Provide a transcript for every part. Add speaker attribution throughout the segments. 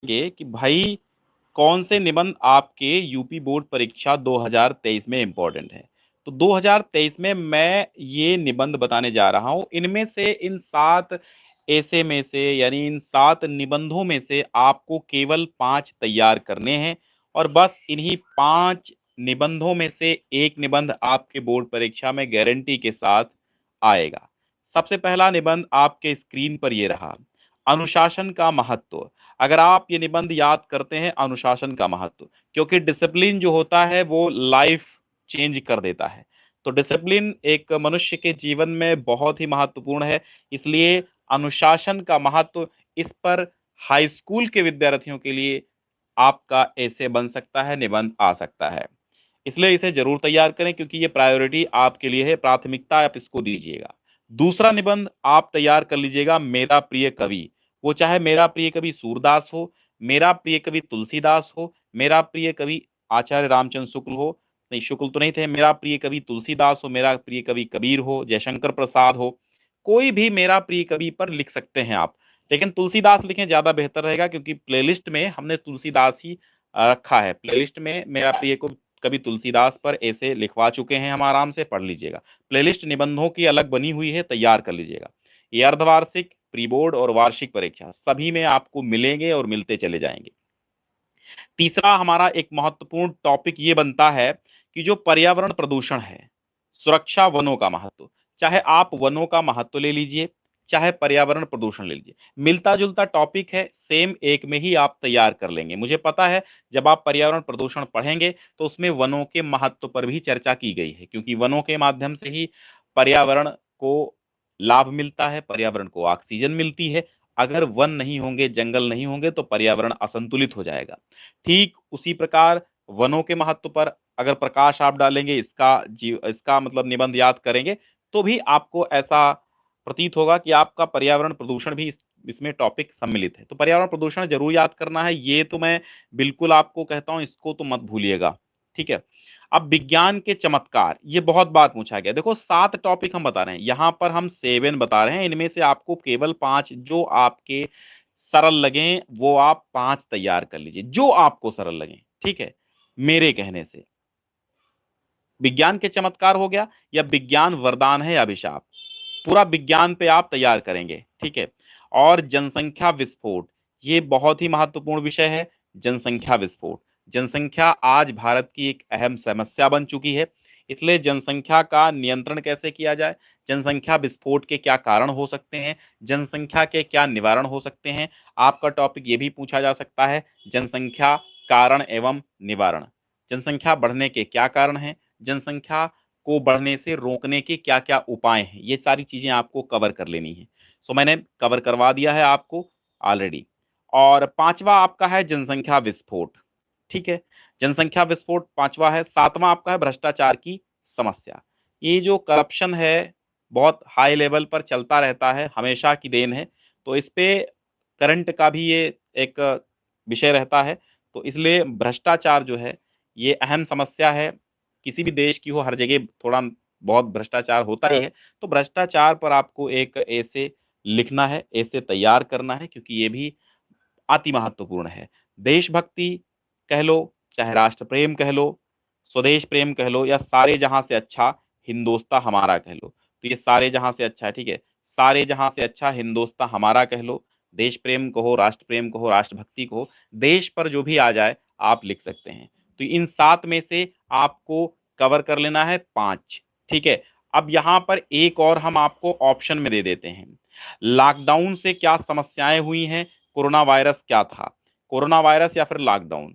Speaker 1: कि भाई कौन से निबंध आपके यूपी बोर्ड परीक्षा 2023 में इंपॉर्टेंट है। तो 2023 में मैं ये निबंध बताने जा रहा हूं। इनमें से इन 7 ऐसे में से यानी इन 7 निबंधों में से आपको केवल 5 तैयार करने हैं और बस इन्हीं 5 निबंधों में से एक निबंध आपके बोर्ड परीक्षा में गारंटी के साथ आएगा। सबसे पहला निबंध आपके स्क्रीन पर ये रहा, अनुशासन का महत्व। अगर आप ये निबंध याद करते हैं, अनुशासन का महत्व, क्योंकि डिसिप्लिन जो होता है वो लाइफ चेंज कर देता है। तो डिसिप्लिन एक मनुष्य के जीवन में बहुत ही महत्वपूर्ण है। इसलिए अनुशासन का महत्व, इस पर हाई स्कूल के विद्यार्थियों के लिए आपका ऐसे बन सकता है, निबंध आ सकता है। इसलिए इसे जरूर तैयार करें क्योंकि ये प्रायोरिटी आपके लिए है, प्राथमिकता आप इसको दीजिएगा। दूसरा निबंध आप तैयार कर लीजिएगा, मेरा प्रिय कवि। वो चाहे मेरा प्रिय कवि सूरदास हो, मेरा प्रिय कवि तुलसीदास हो, मेरा प्रिय कवि आचार्य रामचंद्र शुक्ल हो, नहीं शुक्ल तो नहीं थे, मेरा प्रिय कवि तुलसीदास हो, मेरा प्रिय कवि कबीर हो, जयशंकर प्रसाद हो, कोई भी मेरा प्रिय कवि पर लिख सकते हैं आप। लेकिन तुलसीदास लिखें ज्यादा बेहतर रहेगा क्योंकि प्लेलिस्ट में हमने तुलसीदास ही रखा है। प्लेलिस्ट में मेरा प्रिय को कवि तुलसीदास पर ऐसे लिखवा चुके हैं, हम आराम से पढ़ लीजिएगा। प्लेलिस्ट निबंधों की अलग बनी हुई है, तैयार कर लीजिएगा। ये अर्धवार्षिक, प्री बोर्ड और वार्षिक परीक्षा सभी में आपको मिलेंगे और मिलते चले जाएंगे। तीसरा हमारा एक महत्वपूर्ण टॉपिक ये बनता है कि जो पर्यावरण प्रदूषण है, सुरक्षा, वनों का महत्व। चाहे आप वनों का महत्व ले लीजिए, चाहे पर्यावरण प्रदूषण ले लीजिए, मिलता जुलता टॉपिक है, सेम एक में ही आप तैयार कर लेंगे। मुझे पता है जब आप पर्यावरण प्रदूषण पढ़ेंगे तो उसमें वनों के महत्व पर भी चर्चा की गई है, क्योंकि वनों के माध्यम से ही पर्यावरण को लाभ मिलता है, पर्यावरण को ऑक्सीजन मिलती है। अगर वन नहीं होंगे, जंगल नहीं होंगे तो पर्यावरण असंतुलित हो जाएगा। ठीक उसी प्रकार वनों के महत्व पर अगर प्रकाश आप डालेंगे, इसका मतलब निबंध याद करेंगे, तो भी आपको ऐसा प्रतीत होगा कि आपका पर्यावरण प्रदूषण भी इसमें टॉपिक सम्मिलित है। तो पर्यावरण प्रदूषण जरूर याद करना है, ये तो मैं बिल्कुल आपको कहता हूं, इसको तो मत भूलिएगा। ठीक है। अब विज्ञान के चमत्कार, ये बहुत बार पूछा गया। देखो 7 टॉपिक हम बता रहे हैं, यहां पर हम 7 बता रहे हैं, इनमें से आपको केवल 5 जो आपके सरल लगे वो आप 5 तैयार कर लीजिए, जो आपको सरल लगे। ठीक है। मेरे कहने से विज्ञान के चमत्कार हो गया, या विज्ञान वरदान है अभिशाप, पूरा विज्ञान पे आप तैयार करेंगे। ठीक है। और जनसंख्या विस्फोट, ये बहुत ही महत्वपूर्ण विषय है। जनसंख्या विस्फोट, जनसंख्या आज भारत की एक अहम समस्या बन चुकी है। इसलिए जनसंख्या का नियंत्रण कैसे किया जाए, जनसंख्या विस्फोट के क्या कारण हो सकते हैं, जनसंख्या के क्या निवारण हो सकते हैं, आपका टॉपिक ये भी पूछा जा सकता है। जनसंख्या कारण एवं निवारण, जनसंख्या बढ़ने के क्या कारण हैं, जनसंख्या को बढ़ने से रोकने के क्या क्या उपाय हैं, ये सारी चीजें आपको कवर कर लेनी है। सो मैंने कवर करवा दिया है आपको ऑलरेडी। और पांचवा आपका है जनसंख्या विस्फोट। ठीक है। जनसंख्या विस्फोट पांचवा है। सातवां आपका है भ्रष्टाचार की समस्या। ये जो करप्शन है बहुत हाई लेवल पर चलता रहता है, हमेशा की देन है। तो इस पे करंट का भी ये एक विषय रहता है। तो इसलिए भ्रष्टाचार जो है ये अहम समस्या है, किसी भी देश की हो, हर जगह थोड़ा बहुत भ्रष्टाचार होता ही है। तो भ्रष्टाचार पर आपको एक ऐसे लिखना है, ऐसे तैयार करना है, क्योंकि ये भी अति महत्वपूर्ण है। देशभक्ति कह लो, चाहे राष्ट्र प्रेम कह लो, स्वदेश प्रेम कह लो, या सारे जहां से अच्छा हिंदोस्ता हमारा कह लो। तो ये सारे जहां से अच्छा है। ठीक है। सारे जहां से अच्छा हिंदोस्ता हमारा कह लो, देश प्रेम कहो, राष्ट्र प्रेम कहो, राष्ट्रभक्ति कहो, देश पर जो भी आ जाए आप लिख सकते हैं। तो इन 7 में से आपको कवर कर लेना है 5। ठीक है। अब यहां पर एक और हम आपको ऑप्शन में दे देते हैं, लॉकडाउन से क्या समस्याएं हुई हैं, कोरोना वायरस क्या था, कोरोना वायरस या फिर लॉकडाउन,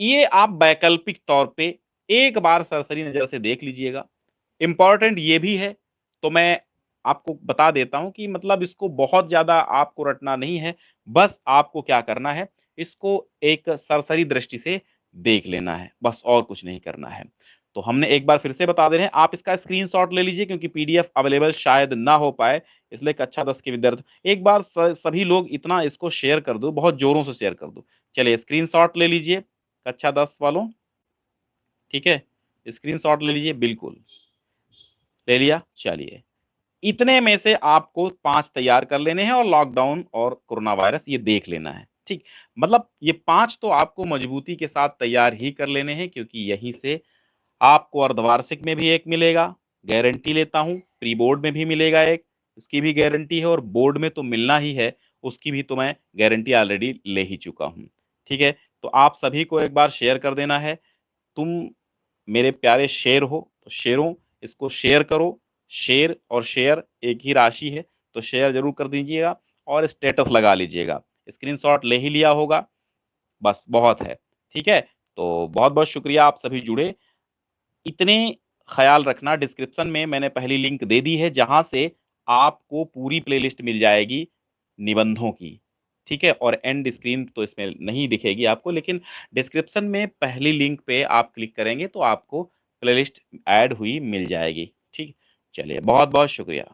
Speaker 1: ये आप वैकल्पिक तौर पे एक बार सरसरी नजर से देख लीजिएगा। इंपॉर्टेंट ये भी है, तो मैं आपको बता देता हूं कि मतलब इसको बहुत ज्यादा आपको रटना नहीं है, बस आपको क्या करना है, इसको एक सरसरी दृष्टि से देख लेना है, बस और कुछ नहीं करना है। तो हमने एक बार फिर से बता दे रहे हैं, आप इसका स्क्रीनशॉट ले लीजिए क्योंकि पीडीएफ अवेलेबल शायद ना हो पाए, इसलिए कक्षा 10 के विद्यार्थी एक बार सभी लोग इतना इसको शेयर कर दो, बहुत जोरों से शेयर कर दो। चलिए स्क्रीनशॉट ले लीजिए कक्षा 10 वालों। ठीक है। स्क्रीनशॉट ले लीजिए, बिल्कुल ले लिया। चलिए इतने में से आपको 5 तैयार कर लेने हैं और लॉकडाउन और कोरोना वायरस ये देख लेना है। ठीक, मतलब ये 5 तो आपको मजबूती के साथ तैयार ही कर लेने हैं, क्योंकि यहीं से आपको अर्धवार्षिक में भी एक मिलेगा, गारंटी लेता हूँ, प्री बोर्ड में भी मिलेगा एक, इसकी भी गारंटी है, और बोर्ड में तो मिलना ही है, उसकी भी तो मैं गारंटी ऑलरेडी ले ही चुका हूँ। ठीक है? तो आप सभी को एक बार शेयर कर देना है। तुम मेरे प्यारे शेर हो, तो शेरों, इसको शेयर करो। शेर और शेयर एक ही राशि है, तो शेयर ज़रूर कर दीजिएगा और स्टेटस लगा लीजिएगा। स्क्रीनशॉट ले ही लिया होगा, बस बहुत है। ठीक है? तो बहुत-बहुत शुक्रिया आप सभी जुड़े। इतने ख़्याल रखना, डिस्क्रिप्शन में मैंने पहली लिंक दे दी है, जहाँ से आपको पूरी प्लेलिस्ट मिल जाएगी निबंधों की। ठीक है? और एंड स्क्रीन तो इसमें नहीं दिखेगी आपको, लेकिन डिस्क्रिप्शन में पहली लिंक पे आप क्लिक करेंगे तो आपको प्लेलिस्ट ऐड हुई मिल जाएगी। ठीक? चलिए, बहुत-बहुत शुक्रिया।